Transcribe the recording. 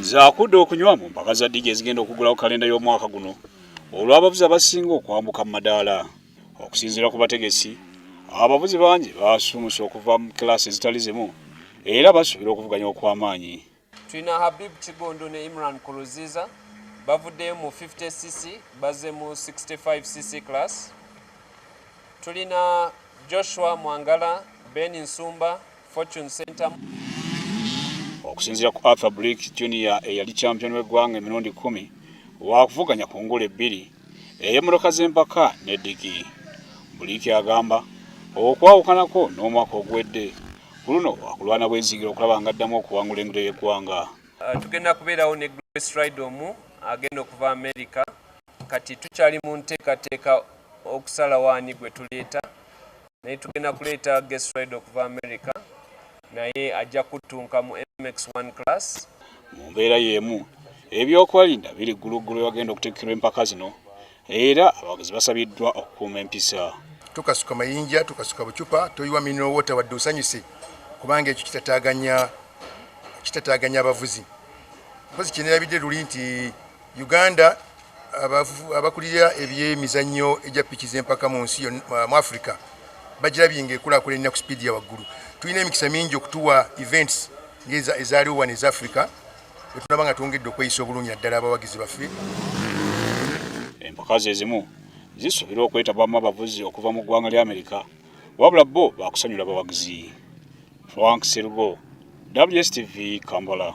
zaakudde okunywa mu mpaka za DJ ezigenda okugulawo kalenda y'omwaka guno olw'abavuzi abasinga okwambuka mu madaala. Okusinziira ku bategesi, abavuzi bangi baasumuse okuva mu kilaasi ezitali zimu era basuubira okuvuganya okw'amaanyi. Tulina Habib Kigondo ne Imran Kuluziza bavuddeyo mu 50cc bazze mu 65cc class. Tulina Joshua Mwangala, Ben Nsumba, Fortune Center. Okusinziira ku Alpha Brick Junior eyali champion w'eggwanga emirundi 10 waakuvuganya ku ngule 2 ey'emmotoka z'empaka ne Digi. Brick agamba okwawukanako n'omwaka ogwedde ku luno wakulwana bwenzigira okulaba ng'addamu okuwangula engule y'eggwanga. Tugenda kubeerawo ne Grace Rydom agenda okuva America. Kati tukyali mu nteekateeka okusalawo ani gwe tuleeta naye tugenda kuleeta Grace Rydom okuva America naye ajja kutunka mu MX1 class. Mu mbeera y'emu ebyokwelinda biri gguluggulu bagenda okuteekera empaka zino era abawagizi basabiddwa okukuuma empisa. Tukasuka mayinja, tukasuka bucupa, toyiwa mineral water wadde osanyuse kubanga ekyo kitataaganya abavuzi. Mpozi kyenerabidde luli nti Uganda abakulira ebyemizannyo egya piki z'empaka mu nsi mu Africa bagirabye ng'ekulaakulanya ku speedi ya waggulu. Tulina emikisa mingi okutuwa events ezaaliwo wano eza Africa etulaba nga twongedde okweyisa obulungi naddala abawagizi baffe. Empaka ezimu zisuubirwa okwetabamu abavuzi okuva mu ggwanga lya Amerika wabula bo baakusanyula abawagizi. Frank Serugo, WSTV, Kampala.